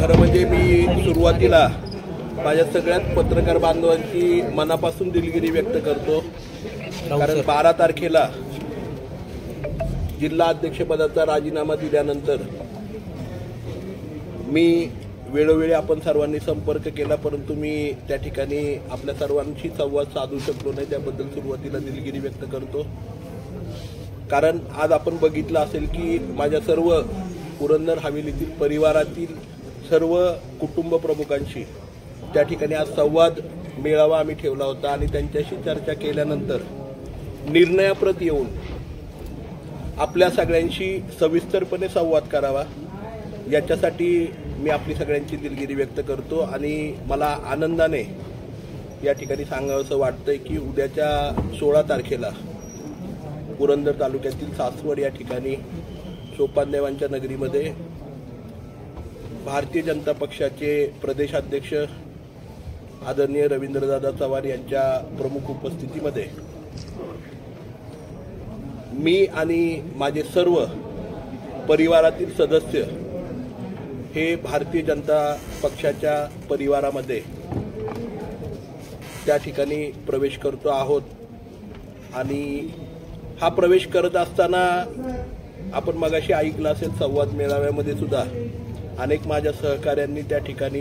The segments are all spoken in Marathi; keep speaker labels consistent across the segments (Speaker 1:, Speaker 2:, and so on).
Speaker 1: खरं म्हणजे मी सुरुवातीला माझ्या सगळ्यात पत्रकार बांधवांची मनापासून दिलगिरी व्यक्त करतो। कारण 12 तारखेला जिल्हा अध्यक्षपदाचा राजीनामा दिल्यानंतर मी वेळोवेळी आपण सर्वांनी संपर्क केला, परंतु मी त्या ठिकाणी आपल्या सर्वांशी संवाद साधू शकलो नाही। त्याबद्दल सुरुवातीला दिलगिरी व्यक्त करतो। कारण आज आपण बघितलं असेल की माझ्या सर्व पुरंदर हवेलीतील परिवारातील सर्व कुटुंब प्रमुखांशी त्या ठिकाणी आज संवाद मेळावा आम्ही ठेवला होता आणि त्यांच्याशी चर्चा केल्यानंतर निर्णयाप्रत येऊन आपल्या सगळ्यांशी सविस्तरपणे संवाद करावा याच्यासाठी मी आपली सगळ्यांची दिलगिरी व्यक्त करतो। आणि मला आनंदाने या ठिकाणी सांगावंसं वाटतंय की उद्याच्या 16 तारखेला पुरंदर तालुक्यातील सासवड या ठिकाणी सोपानदेवांच्या नगरीमध्ये भारतीय जनता पक्षाचे प्रदेशाध्यक्ष आदरणीय रवींद्रदादा चव्हाण यांच्या प्रमुख उपस्थितीमध्ये मी आणि माझे सर्व परिवारातील सदस्य हे भारतीय जनता पक्षाच्या परिवारामध्ये त्या ठिकाणी प्रवेश करतो आहोत। आणि हा प्रवेश करत असताना आपण मगाशी ऐकलं असेल संवाद मेळाव्यामध्ये सुद्धा अनेक माझ्या सहकाऱ्यांनी त्या ठिकाणी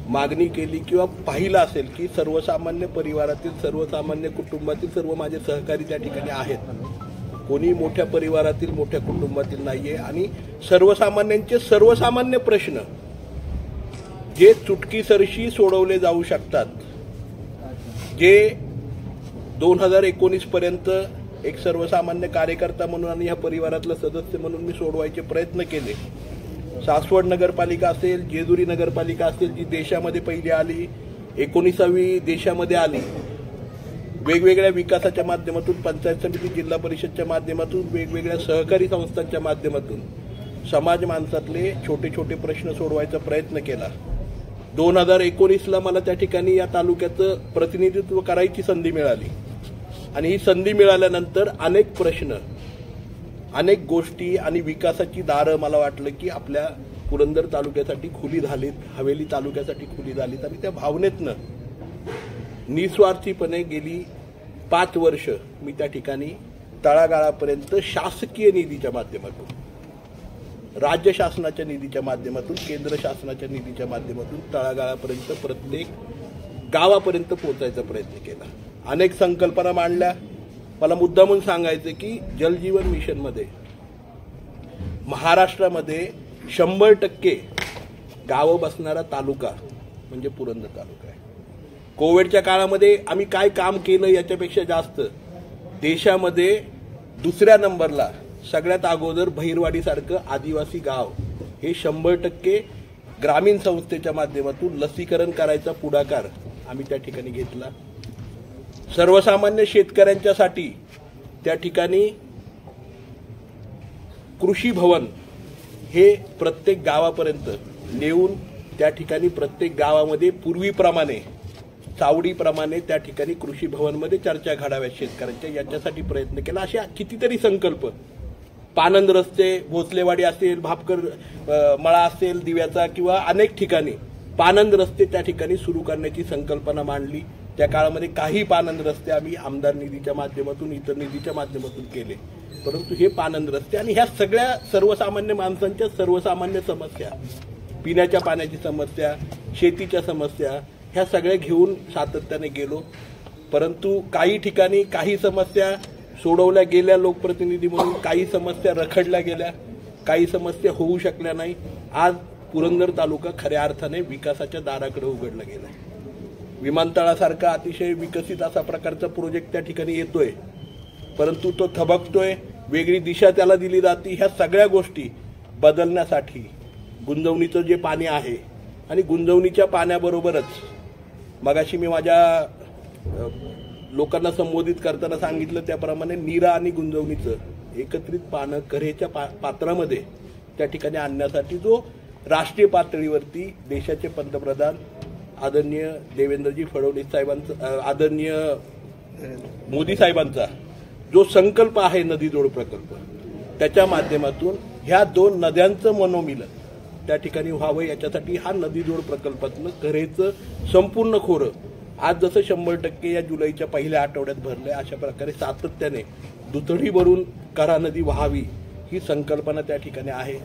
Speaker 1: मागणी केली किंवा पाहिलं असेल की सर्वसामान्य परिवारातील सर्वसामान्य कुटुंबातील सर्व माझे सहकारी त्या ठिकाणी आहेत। कोणी मोठ्या परिवारातील मोठ्या कुटुंबातील नाहीये आणि सर्वसामान्यांचे सर्वसामान्य प्रश्न जे चुटकीसरशी सोडवले जाऊ शकतात, जे 2019 पर्यंत एक सर्वसामान्य कार्यकर्ता म्हणून आणि या परिवारातला सदस्य म्हणून मी सोडवायचे प्रयत्न केले। सासवड नगरपालिका असेल, जेजुरी नगरपालिका असेल, जी देशामध्ये पहिली आली, 19वी देशामध्ये आली, वेगवेगळ्या विकासाच्या माध्यमातून, पंचायत समिती, जिल्हा परिषदच्या माध्यमातून, वेगवेगळ्या सहकारी संस्थांच्या माध्यमातून समाज माणसातले छोटे छोटे प्रश्न सोडवायचा प्रयत्न केला। 2019ला मला त्या ठिकाणी या तालुक्याचं प्रतिनिधित्व करायची संधी मिळाली आणि ही संधी मिळाल्यानंतर अनेक प्रश्न, अनेक गोष्टी आणि विकासाची दारं मला वाटलं की आपल्या पुरंदर तालुक्यासाठी खुली झालीत, हवेली तालुक्यासाठी खुली झालीत। आणि त्या भावनेतनं निस्वार्थीपणे गेली 5 वर्ष मी त्या ठिकाणी तळागाळापर्यंत शासकीय निधीच्या माध्यमातून, राज्य शासनाच्या निधीच्या माध्यमातून, केंद्र शासनाच्या निधीच्या माध्यमातून तळागाळापर्यंत प्रत्येक गावापर्यंत पोहोचायचा प्रयत्न केला। अनेक संकल्पना मांडल्या। मला मुद्दामून सांगायचं की जलजीवन मिशनमध्ये महाराष्ट्रामध्ये 100% गावं बसणारा तालुका म्हणजे पुरंदर तालुका आहे। कोविडच्या काळामध्ये आम्ही काय काम केलं याच्यापेक्षा जास्त देशामध्ये दुसऱ्या नंबरला सगळ्यात अगोदर भैरवाडीसारखं आदिवासी गाव हे 100% ग्रामीण संस्थेच्या माध्यमातून लसीकरण करायचा पुढाकार आम्ही त्या ठिकाणी घेतला। सर्वसामान्य शेतकऱ्यांच्यासाठी त्या ठिकाणी कृषी भवन हे प्रत्येक गावापर्यंत नेऊन त्या ठिकाणी प्रत्येक गावामध्ये पूर्वीप्रमाणे चावडीप्रमाणे त्या ठिकाणी कृषी भवनमध्ये चर्चा घडाव्यात शेतकऱ्यांच्या, याच्यासाठी प्रयत्न केला। अशा कितीतरी संकल्प, पानंद रस्ते, भोसलेवाडी असेल, भापकर मळा असेल दिव्याचा, किंवा अनेक ठिकाणी पानंद रस्ते त्या ठिकाणी सुरू करण्याची संकल्पना मांडली। त्या काळामध्ये काही पानंद रस्ते आम्ही आमदार निधीच्या माध्यमातून, इतर निधीच्या माध्यमातून केले, परंतु हे पानंद रस्ते आणि ह्या सगळ्या सर्वसामान्य माणसांच्या सर्वसामान्य समस्या, पिण्याच्या पाण्याची समस्या, शेतीच्या समस्या, ह्या सगळ्या घेऊन सातत्याने गेलो। परंतु काही ठिकाणी काही समस्या सोडवल्या गेल्या लोकप्रतिनिधी म्हणून, काही समस्या रखडल्या गेल्या, काही समस्या होऊ शकल्या नाही। आज पुरंदर तालुका खऱ्या अर्थाने विकासाच्या दाराकडे उघडला गेला। विमानतळासारखा अतिशय विकसित असा प्रकारचा प्रोजेक्ट त्या ठिकाणी येतोय, परंतु तो थबकतोय, वेगळी दिशा त्याला दिली जाते। ह्या सगळ्या गोष्टी बदलण्यासाठी गुंजवणीचं जे पाणी आहे आणि गुंजवणीच्या पाण्याबरोबरच मगाशी मी माझ्या लोकांना संबोधित करताना सांगितलं त्याप्रमाणे नीरा आणि गुंजवणीचं एकत्रित पानं कऱ्हेच्या पात्रामध्ये त्या ठिकाणी आणण्यासाठी जो राष्ट्रीय पातळीवरती देशाचे पंतप्रधान आदरणीय देवेंद्रजी फडणवीस साहेबांचा, आदरणीय मोदी साहेबांचा जो संकल्प आहे नदी जोड प्रकल्प, त्याच्या माध्यमातून ह्या दोन नद्यांचं मनोमिलन त्या ठिकाणी व्हावं याच्यासाठी हा नदीजोड प्रकल्पातलं कऱ्हेचं संपूर्ण खोरं आज जसं 100% या जुलैच्या पहिल्या आठवड्यात भरलंय, अशा प्रकारे सातत्याने दुथडी भरून कऱ्हा नदी व्हावी ही संकल्पना त्या ठिकाणी आहे.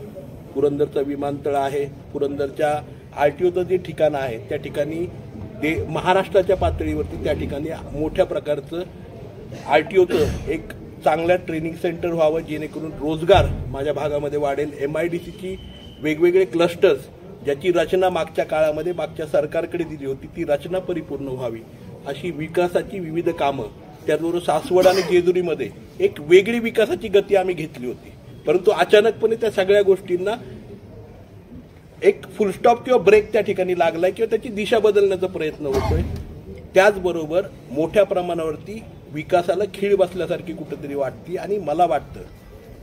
Speaker 1: पुरंदरचं विमानतळ आहे, पुरंदरच्या RTOचं जे ठिकाण आहे त्या ठिकाणी महाराष्ट्राच्या पातळीवरती त्या ठिकाणी मोठ्या प्रकारचं RTOचं एक चांगल्या ट्रेनिंग सेंटर व्हावं, जेणेकरून रोजगार माझ्या भागामध्ये वाढेल. MIDCची वेगवेगळे क्लस्टर्स ज्याची रचना मागच्या काळामध्ये मागच्या सरकारकडे दिली होती ती रचना परिपूर्ण व्हावी, अशी विकासाची विविध कामं, त्याचबरोबर सासवड आणि जेजुरीमध्ये एक वेगळी विकासाची गती आम्ही घेतली होती. परंतु अचानकपणे त्या सगळ्या गोष्टींना एक फुलस्टॉप किंवा ब्रेक त्या ठिकाणी लागलाय किंवा त्याची दिशा बदलण्याचा प्रयत्न होतोय. त्याचबरोबर मोठ्या प्रमाणावरती विकासाला खीळ बसल्यासारखी कुठेतरी वाटते आणि मला वाटतं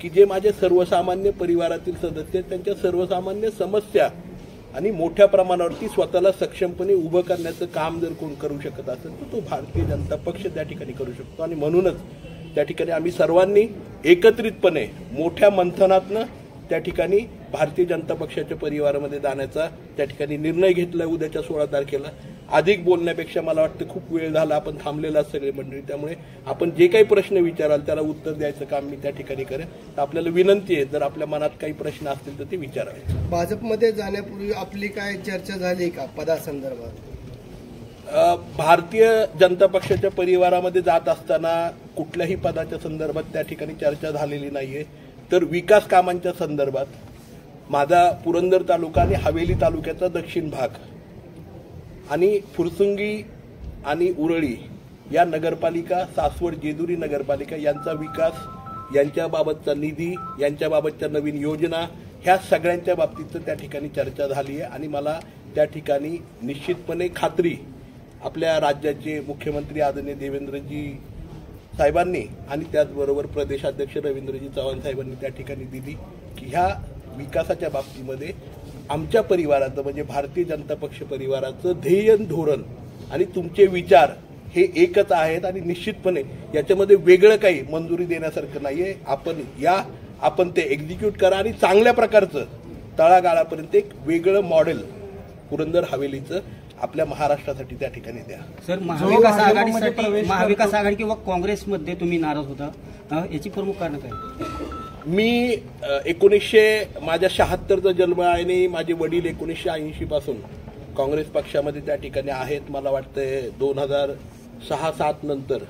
Speaker 1: की जे माझे सर्वसामान्य परिवारातील सदस्य आहेत त्यांच्या सर्वसामान्य समस्या आणि मोठ्या प्रमाणावरती स्वतःला सक्षमपणे उभं करण्याचं काम जर कोण करू शकत असेल तर तो भारतीय जनता पक्ष त्या ठिकाणी करू शकतो. आणि म्हणूनच त्या ठिकाणी आम्ही सर्वांनी एकत्रितपणे मोठ्या मंथनातनं त्या ठिकाणी भारतीय जनता पक्षाच्या परिवारामध्ये जाण्याचा त्या ठिकाणी निर्णय घेतला उद्याच्या 16 तारखेला. अधिक बोलण्यापेक्षा मला वाटतं खूप वेळ झाला, आपण थांबलेला सगळे मंडळी, त्यामुळे आपण जे काही प्रश्न विचाराल त्याला उत्तर द्यायचं काम मी त्या ठिकाणी करेन. तर आपल्याला विनंती आहे, जर आपल्या मनात काही प्रश्न असतील तर ते विचारावे.
Speaker 2: भाजपमध्ये जाण्यापूर्वी आपली काय चर्चा झाली का पदासंदर्भात?
Speaker 1: भारतीय जनता पक्षाच्या परिवारामध्ये जात असताना कुठल्याही पदाच्या संदर्भात त्या ठिकाणी चर्चा झालेली नाहीये. तर विकास कामांच्या संदर्भात माझा पुरंदर तालुका आणि हवेली तालुक्याचा दक्षिण भाग आणि फुरसुंगी आणि उरळी या नगरपालिका, सासवड जेजुरी नगरपालिका यांचा विकास, यांच्याबाबतचा निधी, यांच्याबाबतच्या नवीन योजना, ह्या सगळ्यांच्या बाबतीत त्या ठिकाणी चर्चा झाली आहे. आणि मला त्या ठिकाणी निश्चितपणे खात्री आपल्या राज्याचे मुख्यमंत्री आदरणीय देवेंद्रजी साहेबांनी आणि त्याचबरोबर प्रदेशाध्यक्ष रवींद्रजी चव्हाण साहेबांनी त्या ठिकाणी दिली की ह्या विकासाच्या बाबतीमध्ये आमच्या परिवाराचं म्हणजे भारतीय जनता पक्ष परिवाराचं ध्येय, धोरण आणि तुमचे विचार हे एकच आहेत आणि निश्चितपणे याच्यामध्ये वेगळं काही मंजुरी देण्यासारखं नाहीये. आपण ते एक्झिक्यूट करा आणि चांगल्या प्रकारचं तळागाळापर्यंत एक वेगळं मॉडेल पुरंदर हवेलीचं आपल्या महाराष्ट्रासाठी त्या ठिकाणी द्या.
Speaker 3: सर, महाविकास आघाडी किंवा काँग्रेसमध्ये तुम्ही नाराज होता, याची प्रमुख कारण काय?
Speaker 1: मी माझ्या 76चा जन्म आहे आणि माझे वडील 1980 पासून काँग्रेस पक्षामध्ये त्या ठिकाणी आहेत. मला वाटतंय 2006-07 नंतर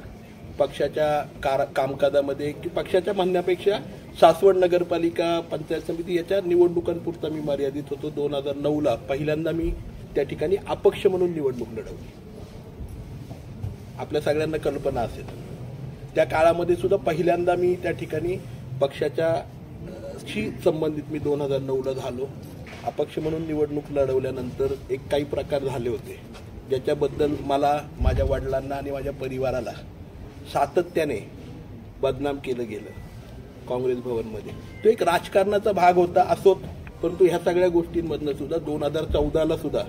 Speaker 1: पक्षाच्या कामकाजामध्ये पक्षाच्या म्हणण्यापेक्षा सासवड नगरपालिका, पंचायत समिती याच्या निवडणुकांपुरता मी मर्यादित होतो. 2009ला पहिल्यांदा मी त्या ठिकाणी अपक्ष म्हणून निवडणूक लढवली. आपल्या सगळ्यांना कल्पना असेल त्या काळामध्ये सुद्धा पहिल्यांदा मी त्या ठिकाणी पक्षाच्याशी संबंधित मी 2009ला झालो. अपक्ष म्हणून निवडणूक लढवल्यानंतर काही प्रकार झाले होते ज्याच्याबद्दल मला, माझ्या वडिलांना आणि माझ्या परिवाराला सातत्याने बदनाम केलं गेलं काँग्रेस भवनमध्ये. तो एक राजकारणाचा भाग होता असोत, परंतु ह्या सगळ्या गोष्टींमधनं सुद्धा 2014ला सुद्धा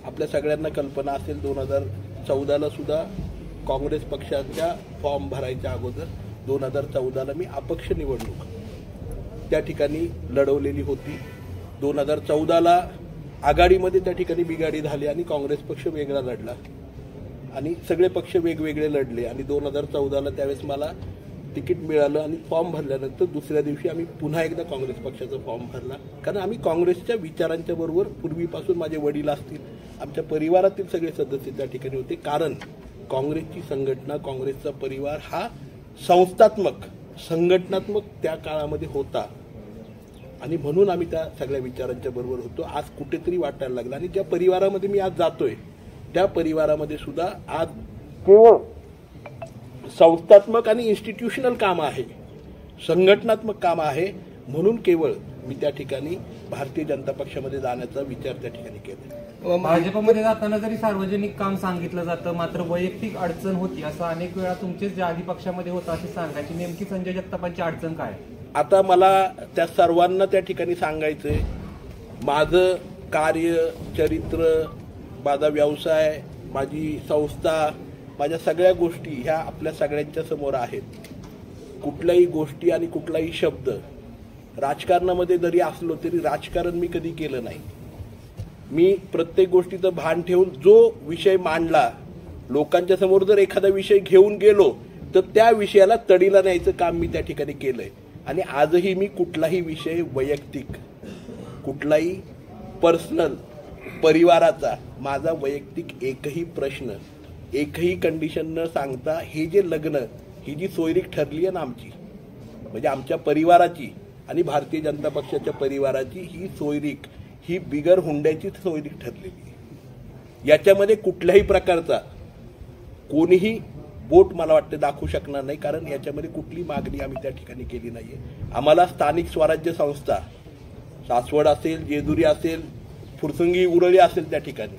Speaker 1: आपल्या सगळ्यांना कल्पना असेल 2014ला सुद्धा काँग्रेस पक्षाच्या फॉर्म भरायच्या अगोदर 2014ला मी अपक्ष निवडणूक त्या ठिकाणी लढवलेली होती. 2014ला आघाडीमध्ये त्या ठिकाणी बिघाडी झाली आणि काँग्रेस पक्ष वेगळा लढला आणि सगळे पक्ष वेगवेगळे लढले आणि 2014ला त्यावेळेस मला तिकीट मिळालं आणि फॉर्म भरल्यानंतर दुसऱ्या दिवशी आम्ही पुन्हा एकदा काँग्रेस पक्षाचा फॉर्म भरला. कारण आम्ही काँग्रेसच्या विचारांच्या बरोबर पूर्वीपासून माझे वडील असतील, आमच्या परिवारातील सगळे सदस्य त्या ठिकाणी होते. कारण काँग्रेसची संघटना, काँग्रेसचा परिवार हा संघटनात्मक त्या काळामध्ये होता आणि म्हणून आम्ही त्या सगळ्या विचारांच्या बरोबर होतो. आज कुठेतरी वाटायला लागलं आणि ज्या परिवारामध्ये मी आज जातोय त्या परिवारामध्ये सुद्धा आज केवळ संस्थात्मक आणि इन्स्टिट्यूशनल काम आहे, संघटनात्मक काम आहे. म्हणून केवळ मी त्या ठिकाणी भारतीय जनता पक्षामध्ये जाण्याचा विचार त्या ठिकाणी केला.
Speaker 4: भाजपमध्ये जाताना जरी सार्वजनिक काम सांगितलं जातं मात्र वैयक्तिक अडचण होती असं अनेक वेळा तुमचेच ज्या आधी पक्षामध्ये होतं असे सांगायची, नेमकी संजय जगतापांची अडचण काय?
Speaker 1: आता मला त्या सर्वांना त्या ठिकाणी सांगायचंय, माझं कार्य, चरित्र, माझा व्यवसाय, माझी संस्था, माझ्या सगळ्या गोष्टी ह्या आपल्या सगळ्यांच्या समोर आहेत. कुठल्याही गोष्टी आणि कुठलाही शब्द राजकारणामध्ये जरी असलो तरी राजकारण मी कधी केलं नाही. मी प्रत्येक गोष्टीचं भान ठेवून जो विषय मांडला, लोकांच्या समोर जर एखादा विषय घेऊन गेलो तर त्या विषयाला तडीला न्यायचं काम मी त्या ठिकाणी केलंय. आणि आजही मी कुठलाही विषय वैयक्तिक, कुठलाही पर्सनल, परिवाराचा, माझा वैयक्तिक एकही प्रश्न, एकही कंडिशन न सांगता हे जे लग्न, ही जी सोयरीक ठरली आहे ना आमची, म्हणजे आमच्या परिवाराची आणि भारतीय जनता पक्षाच्या परिवाराची ही सोयरीक, ही बिगर हुंड्याची सोयरीक ठरलेली आहे. याच्यामध्ये कुठल्याही प्रकारचा कोणीही बोट मला वाटतं दाखवू शकणार नाही, कारण याच्यामध्ये कुठली मागणी आम्ही त्या ठिकाणी केली नाहीये. आम्हाला स्थानिक स्वराज्य संस्था, सासवड असेल, जेजुरी असेल, फुरसंगी उरळी असेल त्या ठिकाणी,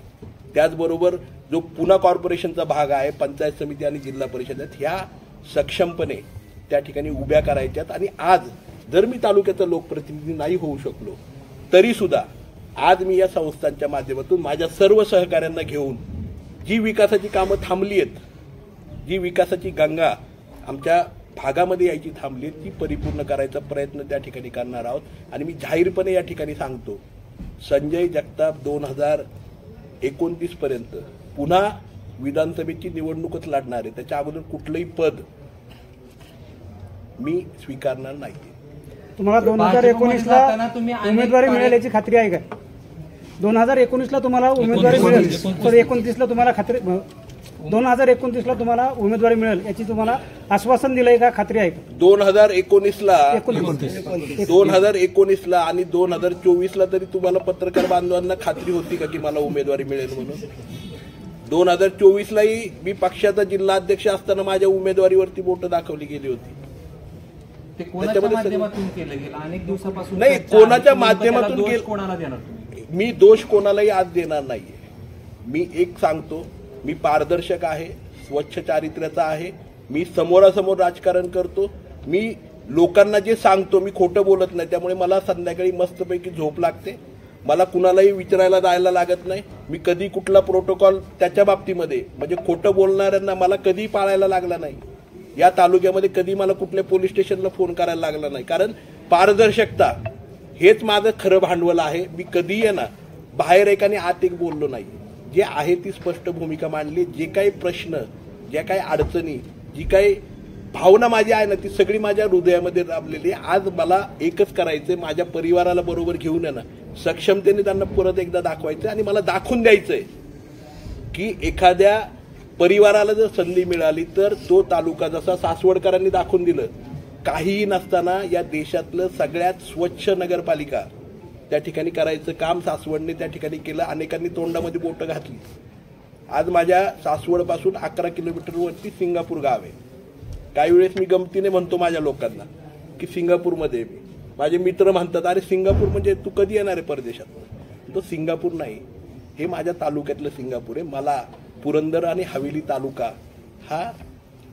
Speaker 1: त्याचबरोबर जो पुणे कॉर्पोरेशनचा भाग आहे, पंचायत समिती आणि जिल्हा परिषद, ह्या सक्षमपणे त्या ठिकाणी उभ्या करायच्यात. आणि आज जर मी तालुक्याचा लोकप्रतिनिधी नाही होऊ शकलो तरी सुद्धा आज मी या संस्थांच्या माध्यमातून माझ्या सर्व सहकाऱ्यांना घेऊन जी विकासाची कामं थांबली आहेत, जी विकासाची गंगा आमच्या भागामध्ये यायची थांबली ती परिपूर्ण करायचा प्रयत्न त्या ठिकाणी करणार आहोत. आणि मी जाहीरपणे या ठिकाणी सांगतो, संजय जगताप 2029 पर्यंत पुन्हा विधानसभेची निवडणूकच लढणार आहे. त्याच्या अगोदर कुठलंही पद मी स्वीकारणार नाही.
Speaker 5: तुम्हाला 2019ला उमेदवारी मिळेल याची खात्री आहे का? 2019ला तुम्हाला उमेदवारी मिळेल, 29ला तुम्हाला खात्री, 2029ला तुम्हाला उमेदवारी मिळेल याची तुम्हाला आश्वासन दिलंय का, खात्री आहे का?
Speaker 1: 2019ला आणि 2024ला तरी तुम्हाला पत्रकार बांधवांना खात्री होती का की मला उमेदवारी मिळेल म्हणून? 2024लाही मी पक्षाचा जिल्हा अध्यक्ष असताना माझ्या उमेदवारीवरती बोट दाखवली गेली होती.
Speaker 4: ते कोणाच्या माध्यमातून केलं गेलं? अनेक दिवसापासून
Speaker 1: नाही, कोणाच्या माध्यमातून
Speaker 4: केलं, कोणाला देणार तुम्ही?
Speaker 1: मी दोष कोणालाही आज देणार नाहीये. मी एक सांगतो, मी पारदर्शक आहे, स्वच्छ चारित्र्याचा आहे, मी समोरासमोर राजकारण करतो, मी लोकांना जे सांगतो मी खोटं बोलत नाही. त्यामुळे मला संध्याकाळी मस्तपैकी झोप लागते, मला कुणालाही विचारायला जायला लागत नाही. मी कधी कुठला प्रोटोकॉल त्याच्या बाबतीमध्ये, म्हणजे खोटं बोलणाऱ्यांना मला कधी पाळायला लागला नाही. या तालुक्यामध्ये कधी मला कुठल्या पोलीस स्टेशनला फोन करायला लागला नाही, कारण पारदर्शकता हेच माझं खरं भांडवल आहे. मी कधी आहे ना बाहेर एक आणि आत एक बोललो नाही. जे आहे ती स्पष्ट भूमिका मांडली. जे काही प्रश्न, ज्या काही अडचणी, जी काही भावना माझी आहे ना ती सगळी माझ्या हृदयामध्ये राबलेली आहे. आज मला एकच करायचंय, माझ्या परिवाराला बरोबर घेऊन आहे ना सक्षमतेने त्यांना परत एकदा दाखवायचं आणि मला दाखवून द्यायचंय की एखाद्या परिवाराला जर संधी मिळाली तर तो तालुका जसा सासवडकरांनी दाखवून दिलं, काहीही नसताना या देशातलं सगळ्यात स्वच्छ नगरपालिका त्या ठिकाणी करायचं काम सासवडने त्या ठिकाणी केलं. अनेकांनी तोंडामध्ये बोटं घातली. आज माझ्या सासवडपासून 11 किलोमीटरवरती सिंगापूर गाव आहे. काही वेळेस मी गमतीने म्हणतो माझ्या लोकांना की सिंगापूरमध्ये, माझे मित्र म्हणतात अरे सिंगापूर म्हणजे तू कधी येणार आहे परदेशात? तो सिंगापूर नाही, हे माझ्या तालुक्यातलं सिंगापूर आहे. मला पुरंदर आणि हवेली तालुका हा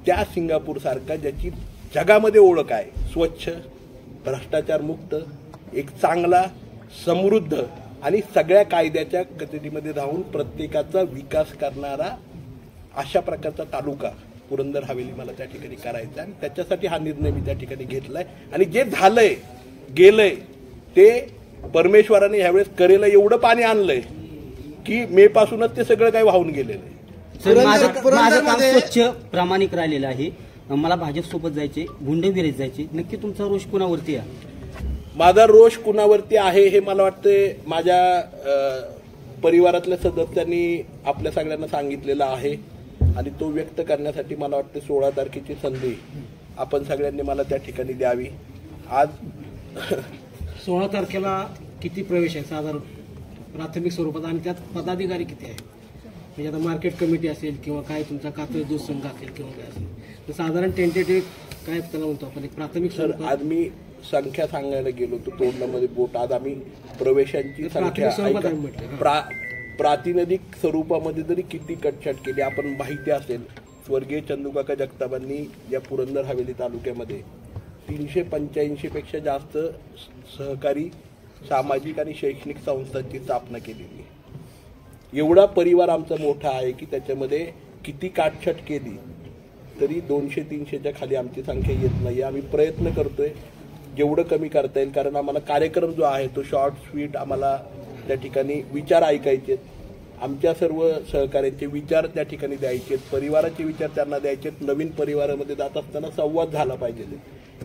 Speaker 1: त्या सिंगापूर सारखा ज्याची जगामध्ये ओळख आहे, स्वच्छ, भ्रष्टाचार मुक्त, एक चांगला, समृद्ध आणि सगळ्या कायद्याच्या कचेरीमध्ये राहून प्रत्येकाचा विकास करणारा अशा प्रकारचा तालुका पुरंदर हवेली मला त्या ठिकाणी करायचा. आणि त्याच्यासाठी हा निर्णय मी त्या ठिकाणी घेतलाय. आणि जे झालंय गेलंय ते परमेश्वराने ह्यावेळेस करेला एवढं पाणी आणलंय की मे पासूनच ते सगळं काही वाहून गेलेलं आहे.
Speaker 3: माझं काम स्वच्छ प्रामाणिक राहिलेलं आहे. मला भाजपसोबत जायचे, गुंडगिरीत जायचे. नक्की तुमचा रोष कुणावरती आहे?
Speaker 1: माझा रोष कुणावरती आहे हे मला वाटतं माझ्या परिवारातल्या सदस्यांनी आपल्या सगळ्यांना सांगितलेलं आहे आणि तो व्यक्त करण्यासाठी मला वाटतं 16 तारखेची संधी आपण सगळ्यांनी मला त्या ठिकाणी द्यावी. आज
Speaker 5: 16 तारखेला किती प्रवेश आहे साधारण प्राथमिक स्वरूपात, आणि त्यात पदाधिकारी किती आहे? म्हणजे आता मार्केट कमिटी असेल किंवा काय तुमचा कातळ दूध संघ असेल किंवा काय असेल, तर साधारण टेंटेटिव्ह काय त्याला म्हणतो आपण एक प्राथमिक स्वरूपात?
Speaker 1: आज मी संख्या सांगायला गेलो तर तोंडामध्ये बोट. आज आम्ही प्रवेशांची संख्या प्रातिनिधिक स्वरूपामध्ये जरी किती कटछाट केली, आपण माहिती असेल स्वर्गीय चंदूकाका जगतापांनी या पुरंदर हवेली तालुक्यामध्ये 385 पेक्षा जास्त सहकारी सामाजिक आणि शैक्षणिक संस्थांची स्थापना केलेली. एवढा परिवार आमचा मोठा आहे की त्याच्यामध्ये किती काटछाट केली तरी 200-300च्या खाली आमची संख्या येत नाही. आम्ही प्रयत्न करतोय. जेवढं कमी करता येईल, कारण आम्हाला कार्यक्रम जो आहे तो शॉर्ट स्वीट, आम्हाला त्या ठिकाणी विचार ऐकायचे, आमच्या सर्व सहकार्यांचे विचार त्या ठिकाणी द्यायचे, परिवाराचे विचार त्यांना द्यायचे, नवीन परिवारामध्ये जात असताना संवाद झाला पाहिजे.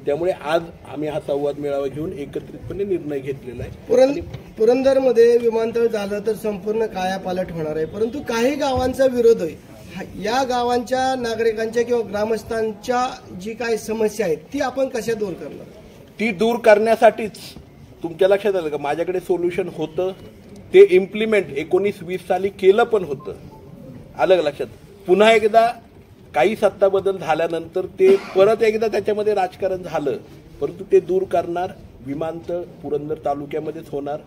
Speaker 1: त्यामुळे आज आम्ही हा संवाद मेळावा घेऊन एकत्रितपणे निर्णय घेतलेला आहे.
Speaker 2: पुरंदरमध्ये विमानतळ झालं तर संपूर्ण कायापालट होणार आहे, परंतु काही गावांचा विरोध आहे. या गावांच्या नागरिकांच्या किंवा ग्रामस्थांच्या जी काही समस्या आहेत ती आपण कशा दूर करणार?
Speaker 1: ती दूर करण्यासाठीच तुमच्या लक्षात आलं का माझ्याकडे सोल्युशन होतं, ते इम्प्लिमेंट 19-20 साली केलं पण होतं. आलं लक्षात. पुन्हा एकदा काही सत्ता बदल झाल्यानंतर ते परत एकदा त्याच्यामध्ये राजकारण झालं, परंतु ते दूर करणार. विमानतळ पुरंदर तालुक्यामध्येच होणार.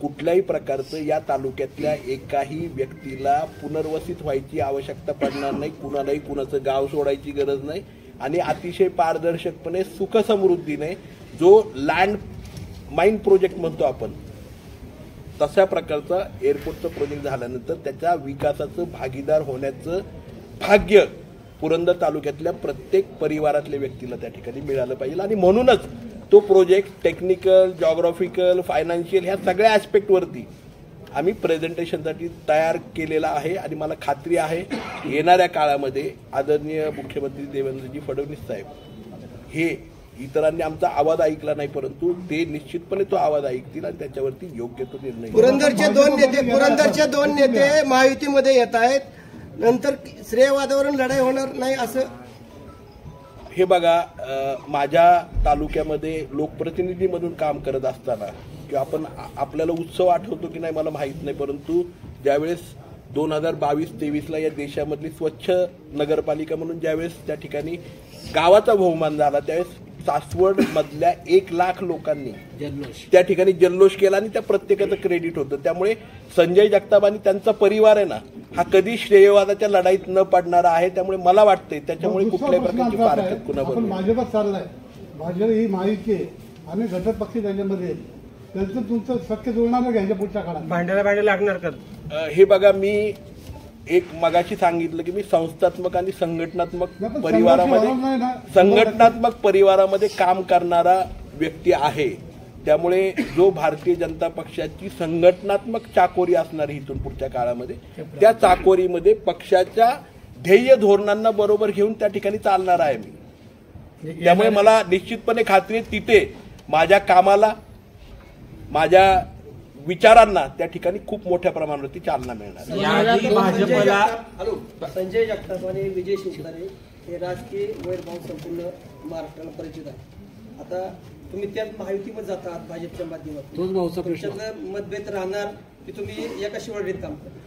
Speaker 1: कुठल्याही प्रकारचं या तालुक्यातल्या एकाही व्यक्तीला पुनर्वसित व्हायची आवश्यकता पडणार नाही, कुणालाही कुणाचं गाव सोडायची गरज नाही आणि अतिशय पारदर्शकपणे सुखसमृद्धीने जो लँड माइन प्रोजेक्ट म्हणतो आपण तशा प्रकारचा एअरपोर्टचं प्रोजेक्ट झाल्यानंतर त्याच्या विकासाचं भागीदार होण्याचं भाग्य पुरंदर तालुक्यातल्या प्रत्येक परिवारातल्या व्यक्तीला त्या ठिकाणी मिळालं पाहिजे. आणि म्हणूनच तो प्रोजेक्ट टेक्निकल, जॉग्राफिकल, फायनान्शियल ह्या सगळ्या ॲस्पेक्टवरती आम्ही प्रेझेंटेशनसाठी तयार केलेला आहे. आणि मला खात्री आहे येणाऱ्या काळामध्ये आदरणीय मुख्यमंत्री देवेंद्रजी फडणवीस साहेब हे इतरांनी आमचा आवाज ऐकला नाही, परंतु ते निश्चितपणे तो आवाज ऐकतील आणि त्याच्यावरती योग्य तो निर्णय.
Speaker 2: पुरंदरचे दोन नेते महायुतीमध्ये येत आहेत, नंतर श्रेयवादावरून लढाई होणार नाही असं?
Speaker 1: हे बघा, माझ्या तालुक्यामध्ये लोकप्रतिनिधी म्हणून काम करत असताना किंवा आपण आपल्याला उत्सव आठवतो की नाही मला माहीत नाही, परंतु ज्यावेळेस 2022-23ला या देशामधली स्वच्छ नगरपालिका म्हणून ज्यावेळेस त्या ठिकाणी गावाचा बहुमान झाला, त्यावेळेस सासवड मधल्या 1 लाख लोकांनी त्या ठिकाणी जल्लोष केला आणि त्या प्रत्येकाचं क्रेडिट होतं. त्यामुळे संजय जगताप आणि त्यांचा परिवार आहे ना, हा कधी श्रेयवादाच्या लढाईत न पडणारा आहे. त्यामुळे मला वाटतंय त्याच्यामुळे कुठल्याही प्रकारची फारकत कुणाबरोबर
Speaker 6: भाजपात चाललाय. भाजप ही माहिती आहे आणि घटक पक्षी त्याच्यामध्ये त्यांचं तुमचं शक्य जुळणार नाही घ्यायच्या पुढच्या काळात
Speaker 5: भांड्याला लागणार का?
Speaker 1: हे बघा, मी एक मगाशी सांगितलं की मी संस्थात्मक आणि संघटनात्मक परिवारामध्ये काम करणारा व्यक्ती आहे. त्यामुळे जो भारतीय जनता पक्षाची संघटनात्मक चाकोरी असणार इथून पुढच्या काळामध्ये, त्या चाकोरीमध्ये पक्षाच्या ध्येय धोरणांना बरोबर घेऊन त्या ठिकाणी चालणार आहे मी. त्यामुळे मला निश्चितपणे खात्री आहे तिथे माझ्या कामाला, माझ्या विचारांना त्या ठिकाणी खूप मोठ्या प्रमाणावरती चालना मिळणार.
Speaker 3: भाजपला संजय जगताप आणि विजय शिवतारे हे राजकीय वैरभाव संपूर्ण महाराष्ट्राला परिचित आहे. आता तुम्ही त्यात महायुतीमध्ये जातात भाजपच्या माध्यमातून, मतभेद राहणार की तुम्ही एका शिवडीत काम करता?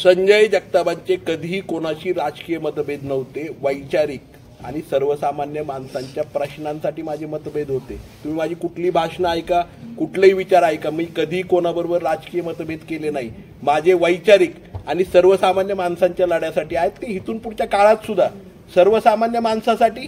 Speaker 1: संजय जगतापांचे कधीही कोणाशी राजकीय मतभेद नव्हते. वैचारिक आणि सर्वसामान्य माणसांच्या प्रश्नांसाठी माझे मतभेद होते. तुम्ही माझी कुठली भाषणं ऐका, कुठलेही विचार ऐका, मी कधी कोणाबरोबर राजकीय मतभेद केले नाही. माझे वैचारिक आणि सर्वसामान्य माणसांच्या लढ्यासाठी आहेत, ते इथून पुढच्या काळात सुद्धा सर्वसामान्य माणसासाठी,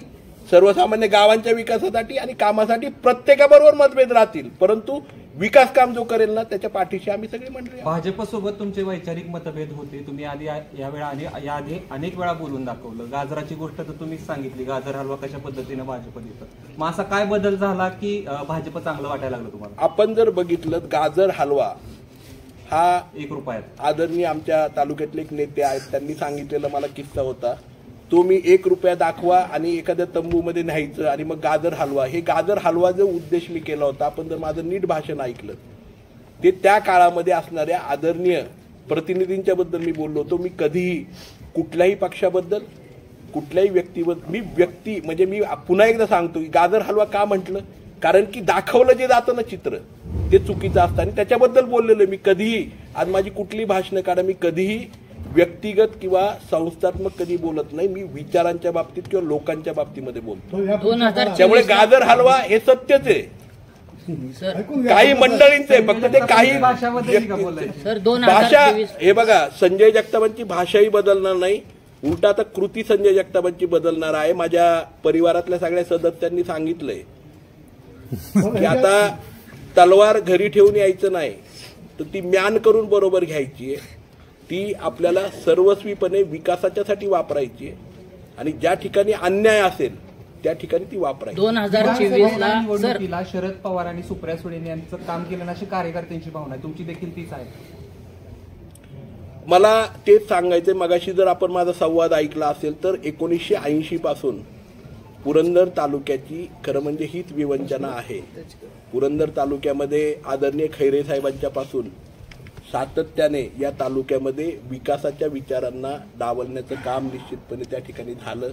Speaker 1: सर्वसामान्य गावांच्या विकासासाठी आणि कामासाठी प्रत्येकाबरोबर मतभेद राहतील, परंतु विकास काम जो करेल ना त्याच्या पाठीशी आम्ही सगळे मंडळी.
Speaker 4: भाजपसोबत तुमचे वैचारिक मतभेद होते, तुम्ही आधी याआधी अनेक वेळा बोलून दाखवलं. गाजराची गोष्ट तर तुम्हीच सांगितली, गाजर हलवा कशा पद्धतीने भाजप देतं. मग असा काय बदल झाला की भाजप चांगलं वाटायला लागलं तुम्हाला?
Speaker 1: आपण जर बघितलं, गाजर हलवा हा
Speaker 4: 1 रुपयात
Speaker 1: आदरणीय आमच्या तालुक्यातले एक नेते आहेत, त्यांनी सांगितलेला मला किस्सा होता. तो मी 1 रुपया दाखवा आणि एखाद्या तंबूमध्ये न्यायचं आणि मग गाजर हलवा. हे गाजर हलवा जो उद्देश मी केला होता, आपण जर माझं नीट भाषण ऐकलं, ते त्या काळामध्ये असणाऱ्या आदरणीय प्रतिनिधींच्या बद्दल मी बोललो होतो. मी कधीही कुठल्याही पक्षाबद्दल, कुठल्याही व्यक्तीबद्दल, मी व्यक्ती म्हणजे मी पुन्हा एकदा सांगतो की गाजर हलवा का म्हटलं, कारण की दाखवलं जे जातं ना चित्र ते चुकीचं असतं आणि त्याच्याबद्दल बोललेलं. मी कधीही, आज माझी कुठली भाषणं काढा, मी कधीही व्यक्तिगत किंवा संस्थात्मक कधी बोलत नाही. मी विचारांच्या बाबतीत किंवा लोकांच्या बाबतीमध्ये बोलतो. त्यामुळे गाजर हलवा हे सत्यच आहे, काही मंडळींचे, फक्त ते काही भाषा. हे बघा, संजय जगतापांची भाषाही बदलणार नाही, उलटा आता कृती संजय जगतापांची बदलणार आहे. माझ्या परिवारातल्या सगळ्या सदस्यांनी सांगितलंय की आता तलवार घरी ठेवून यायचं नाही, तर ती म्यान करून बरोबर घ्यायची आहे. ती आपल्याला सर्वस्वीपणे विकासाच्यासाठी वापरायची आहे आणि ज्या ठिकाणी अन्याय असेल त्या ठिकाणी ती वापरायची.
Speaker 7: 2024 ला सर
Speaker 4: निवडणुकीला शरद पवार आणि सुप्रिया सुळे यांचं काम केलं अशी कार्यकर्त्यांची भावना आहे, तुमची देखील तीच आहे?
Speaker 1: मला तेच सांगायचंय. मगाशी जर आपण माझा संवाद ऐकला असेल तर 1980 पासून पुरंदर तालुक्याची खरं म्हणजे हीच विवंचना आहे. पुरंदर तालुक्यामध्ये आदरणीय खैरे साहेबांच्या पासून सातत्याने या तालुक्यामध्ये विकासाच्या विचारांना डावलण्याचं काम निश्चितपणे त्या ठिकाणी झालं.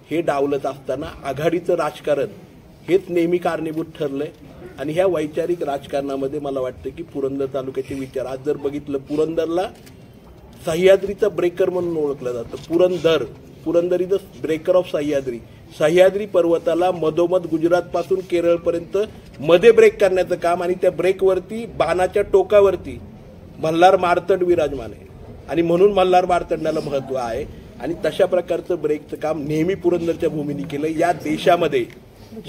Speaker 1: हे डावलत असताना आघाडीचं राजकारण हेच नेहमी कारणीभूत ठरलंय आणि ह्या वैचारिक राजकारणामध्ये मला वाटतं की पुरंदर तालुक्याचे विचार, आज जर बघितलं पुरंदरला सह्याद्रीचं ब्रेकर म्हणून ओळखलं जातं. Purandar is the breaker of Sahyadri. Sahyadri पर्वताला मधोमध गुजरातपासून केरळपर्यंत मध्ये ब्रेक करण्याचं काम आणि त्या ब्रेकवरती बाणाच्या टोकावरती मल्हार मार्तंड विराजमान आहे आणि म्हणून मल्हार मार्तंडाला महत्व आहे आणि तशा प्रकारचं ब्रेकचं काम नेहमी पुरंदरच्या भूमीने केलं. या देशामध्ये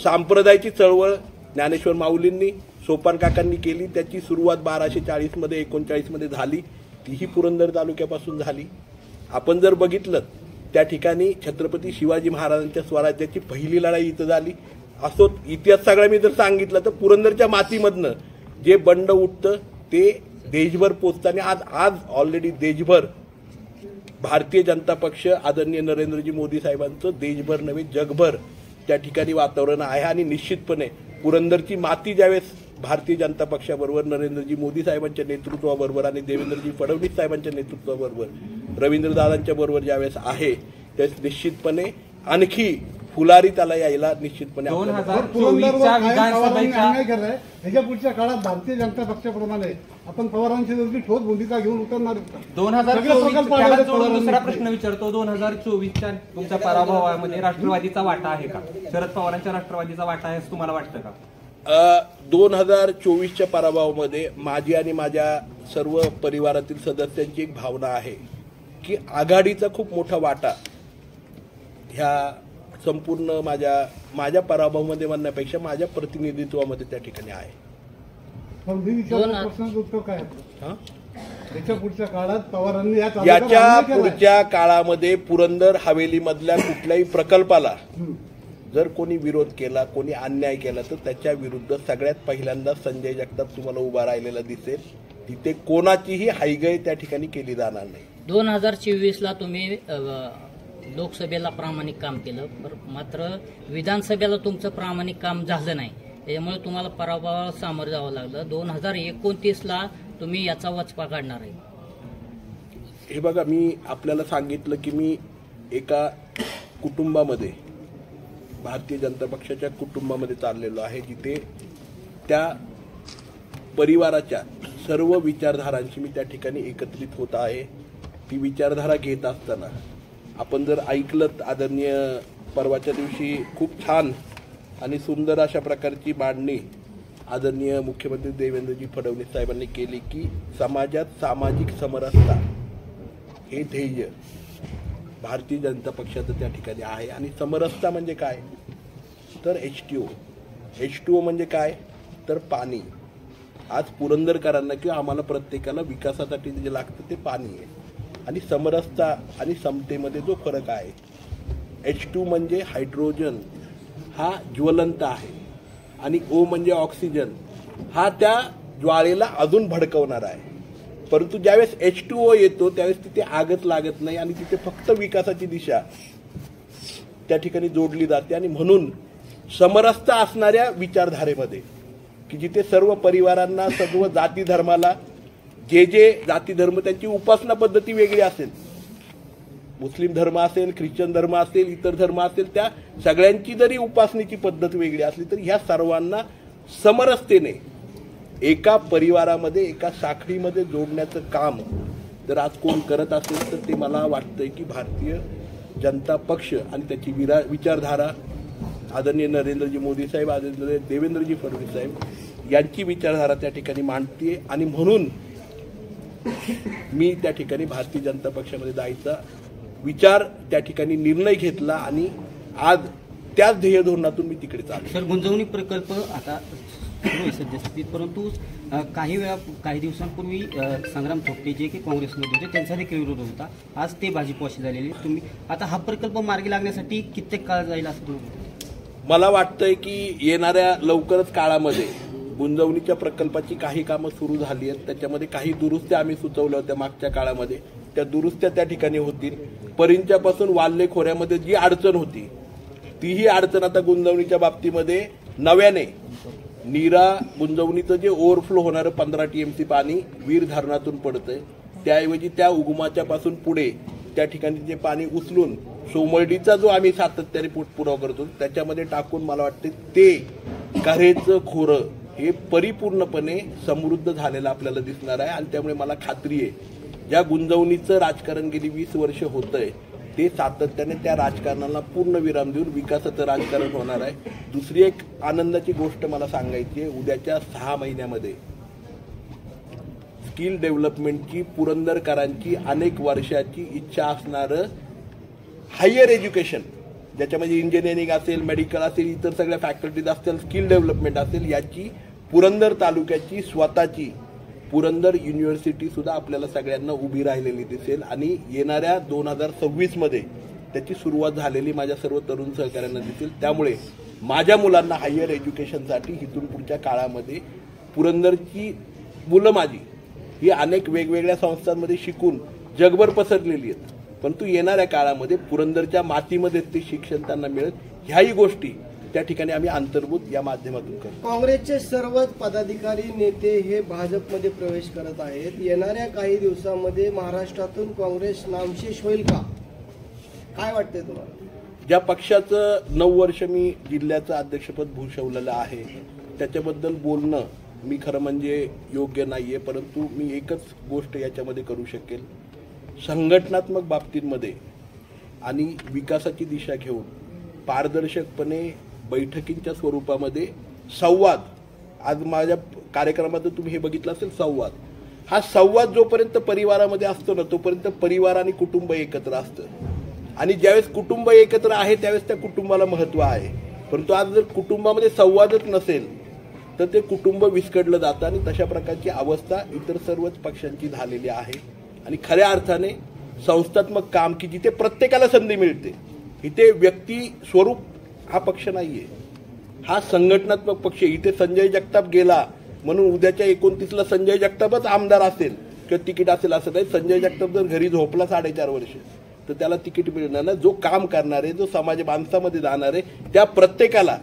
Speaker 1: सांप्रदायाची चळवळ ज्ञानेश्वर माऊलींनी, सोपान काकांनी केली. त्याची सुरुवात 1240 मध्ये 39 मध्ये झाली. तीही पुरंदर तालुक्यापासून झाली. आपण जर बघितलं त्या ठिकाणी छत्रपती शिवाजी महाराजांच्या स्वराज्याची पहिली लढाई इथं झाली. असो इतिहास सगळा मी जर सांगितलं तर पुरंदरच्या मातीमधनं जे बंड उठतं ते देशभर पोचताना आज ऑलरेडी देशभर भारतीय जनता पक्ष आदरणीय नरेंद्रजी मोदी साहेबांचं देशभर नव्हे जगभर त्या ठिकाणी वातावरण आहे आणि निश्चितपणे पुरंदरची माती ज्यावेळेस भारतीय जनता पक्षाबरोबर नरेंद्रजी मोदी साहेबांच्या नेतृत्वाबरोबर आणि देवेंद्रजी फडणवीस साहेबांच्या नेतृत्वाबरोबर रवींद्रदादांच्या बरोबर ज्यावेळेस आहे त्यावेळेस निश्चितपणे आणखी फुलारी त्याला यायला निश्चितपणे
Speaker 4: 2024च्या विधानसभेच्या
Speaker 6: ह्याच्या पुढच्या काळात भारतीय जनता पक्षाप्रमाणे आपण पवारांची जर ठोस भूमिका घेऊन उतरणार.
Speaker 4: 2024 दुसरा प्रश्न विचारतो. 2024च्या तुमच्या पराभवामध्ये राष्ट्रवादीचा वाटा आहे का? शरद पवारांच्या राष्ट्रवादीचा वाटा आहे असं तुम्हाला वाटतं का?
Speaker 1: 2024च्या पराभवामध्ये माझी आणि माझ्या सर्व परिवारातील सदस्यांची एक भावना आहे की आघाडीचा खूप मोठा वाटा ह्या संपूर्ण माझ्या पराभवामध्ये म्हणण्यापेक्षा माझ्या प्रतिनिधित्वामध्ये त्या ठिकाणी आहे.
Speaker 6: प्रश्नाचं उत्तर काय? याच्या पुढच्या काळात पवारांनी
Speaker 1: याच्या पुढच्या काळामध्ये पुरंदर हवेलीमधल्या कुठल्याही प्रकल्पाला जर कोणी विरोध केला, कोणी अन्याय केला तर त्याच्या विरुद्ध सगळ्यात पहिल्यांदा संजय जगताप तुम्हाला उभा राहिलेला दिसेल. तिथे कोणाचीही हायगय त्या ठिकाणी केली जाणार नाही.
Speaker 7: 2024ला तुम्ही लोकसभेला प्रामाणिक काम केलं, मात्र विधानसभेला तुमचं प्रामाणिक काम झालं नाही, त्यामुळे तुम्हाला पराभवाला सामोरं जावं लागलं. 2029ला तुम्ही याचा वचपा काढणार आहे.
Speaker 1: हे बघा, मी आपल्याला सांगितलं की मी एका कुटुंबामध्ये भारतीय जनता पक्षाच्या कुटुंबामध्ये चाललेलो आहे जिथे त्या परिवाराच्या सर्व विचारधारांशी मी त्या ठिकाणी एकत्रित होत आहे. ती विचारधारा घेत असताना आपण जर ऐकलं आदरणीय परवाच्या दिवशी खूप छान आणि सुंदर अशा प्रकारची मांडणी आदरणीय मुख्यमंत्री देवेंद्रजी फडणवीस साहेबांनी केली की समाजात सामाजिक समरसता हे ध्येय भारतीय जनता पक्षाचं त्या ठिकाणी आहे. आणि समरसता म्हणजे काय तर H2O म्हणजे काय तर पाणी. आज पुरंदरकरांना किंवा आम्हाला प्रत्येकाला विकासासाठी जे लागतं ते पाणी आहे. आणि समरसता आणि समतेमध्ये जो फरक आहे, H2 म्हणजे हायड्रोजन हा ज्वलंत आहे आणि O म्हणजे ऑक्सिजन हा त्या ज्वाळेला अजून भडकवणार आहे. परंतु ज्यावेळेस H2O येतो त्यावेळेस तिथे आगच लागत नाही आणि तिथे फक्त विकासाची दिशा त्या ठिकाणी जोडली जाते. आणि म्हणून समरसता असणाऱ्या विचारधारेमध्ये की जिथे सर्व परिवारांना, सर्व जाती धर्माला जे जाती धर्म त्यांची उपासना पद्धती वेगळी असेल, मुस्लिम धर्म असेल, ख्रिश्चन धर्म असेल, इतर धर्म असेल, त्या सगळ्यांची जरी उपासनेची पद्धत वेगळी असली तरी ह्या सर्वांना समरसतेने एका परिवारामध्ये, एका साखळीमध्ये जोडण्याचं काम जर आज कोण करत असेल तर ते मला वाटतंय की भारतीय जनता पक्ष आणि त्याची विचारधारा आदरणीय नरेंद्रजी मोदी साहेब, आदरणीय देवेंद्रजी फडणवीस साहेब यांची विचारधारा त्या ठिकाणी मांडते. आणि म्हणून मी त्या ठिकाणी भारतीय जनता पक्षामध्ये जायचा विचार त्या ठिकाणी निर्णय घेतला आणि आज त्याच ध्येय धोरणातून मी तिकडे चाललो.
Speaker 8: सर, गुंजवणी प्रकल्प आता सुरू आहे सद्यस्थितीत, परंतु काही दिवसांपूर्वी संग्राम थोपटे जे की काँग्रेसमध्ये होते त्यांचा देखील विरोध होता. आज ते भाजपवाशी झालेले. तुम्ही आता हा प्रकल्प मार्गी लागण्यासाठी कित्येक काळ जाईल असं तुम्ही?
Speaker 1: मला वाटतंय की येणाऱ्या लवकरच काळामध्ये गुंजवणीच्या प्रकल्पाची काही कामं सुरू झाली आहेत. त्याच्यामध्ये काही दुरुस्त्या आम्ही सुचवल्या होत्या मागच्या काळामध्ये, त्या दुरुस्त्या त्या ठिकाणी होतील. परिंच्यापासून वाल्हे खोऱ्यामध्ये जी अडचण होती तीही अडचण आता गुंजवणीच्या बाबतीमध्ये नव्याने नीरा गुंजवणीचं जे ओव्हरफ्लो होणारं 15 TMC पाणी वीर धरणातून पडतंय, त्याऐवजी त्या उगमाच्या पासून पुढे त्या ठिकाणी जे पाणी उचलून सोमर्डीचा जो आम्ही सातत्याने पुरवठा करतो त्याच्यामध्ये टाकून मला वाटते ते कऱ्हेचं खोरं हे परिपूर्णपणे समृद्ध झालेलं आपल्याला दिसणार आहे. आणि त्यामुळे मला खात्री आहे ज्या गुंजवणीचं राजकारण गेली 20 वर्ष होतंय ते सातत्याने त्या राजकारणाला पूर्ण विराम देऊन विकासाचं राजकारण होणार आहे. दुसरी एक आनंदाची गोष्ट मला सांगायची आहे, उद्याच्या 6 महिन्यामध्ये स्किल डेव्हलपमेंटची पुरंदरकरांची अनेक वर्षाची इच्छा असणारं हायर एज्युकेशन, ज्याच्यामध्ये इंजिनिअरिंग असेल, मेडिकल असेल, इतर सगळ्या फॅकल्टीज असतील, स्किल डेव्हलपमेंट असेल, याची पुरंदर तालुक्याची स्वतःची पुरंदर युनिव्हर्सिटी सुद्धा आपल्याला सगळ्यांना उभी राहिलेली दिसेल. आणि येणाऱ्या 2026 मध्ये त्याची सुरुवात झालेली माझ्या सर्व तरुण सहकाऱ्यांना दिसेल. त्यामुळे माझ्या मुलांना हायर एज्युकेशनसाठी इथून पुढच्या काळामध्ये पुरंदरची मुलं माझी ही अनेक वेगवेगळ्या संस्थांमध्ये शिकून जगभर पसरलेली आहेत, परंतु येणाऱ्या काळामध्ये पुरंदरच्या मातीमध्ये ते शिक्षण त्यांना मिळेल. ह्याही गोष्टी त्या ठिकाणी आम्ही अंतर्भूत या माध्यमातून करतो.
Speaker 2: काँग्रेसचे सर्वच पदाधिकारी नेते हे भाजपमध्ये प्रवेश करत आहेत. येणाऱ्या काही दिवसांमध्ये महाराष्ट्रातून काँग्रेस नामशेष होईल का, काय वाटतंय तुम्हाला?
Speaker 1: ज्या पक्षाचं 9 वर्ष मी जिल्ह्याचं अध्यक्षपद भूषवलेलं आहे त्याच्याबद्दल बोलणं मी खरं म्हणजे योग्य नाहीये, परंतु मी एकच गोष्ट याच्यामध्ये करू शकेल, संघटनात्मक बाबतींमध्ये आणि विकासाची दिशा घेऊन पारदर्शकपणे बैठकींच्या स्वरूपामध्ये संवाद, आज माझ्या कार्यक्रमात तुम्ही हे बघितलं असेल, संवाद हा संवाद जोपर्यंत परिवारामध्ये असतो ना तोपर्यंत परिवार आणि कुटुंब एकत्र असतं. आणि ज्यावेळेस कुटुंब एकत्र आहे त्यावेळेस त्या कुटुंबाला महत्त्व आहे. परंतु आज जर कुटुंबामध्ये संवादच नसेल तर ते कुटुंब विस्कटलं जातं आणि तशा प्रकारची अवस्था इतर सर्वच पक्षांची झालेली आहे. आणि खऱ्या अर्थाने संस्थात्मक काम की जिथे प्रत्येकाला संधी मिळते, इथे व्यक्ती स्वरूप हा पक्ष नाहीये, हा संघटनात्मक पक्ष. इथे संजय जगताप गेला म्हणून उद्याच्या 29ला संजय जगतापच आमदार असेल किंवा तिकीट असेल असं नाही. संजय जगताप जर घरी झोपला 4.5 वर्ष तर त्याला तिकीट मिळणार नाही. जो काम करणार आहे, जो समाज माणसामध्ये जाणार आहे, त्या प्रत्येकाला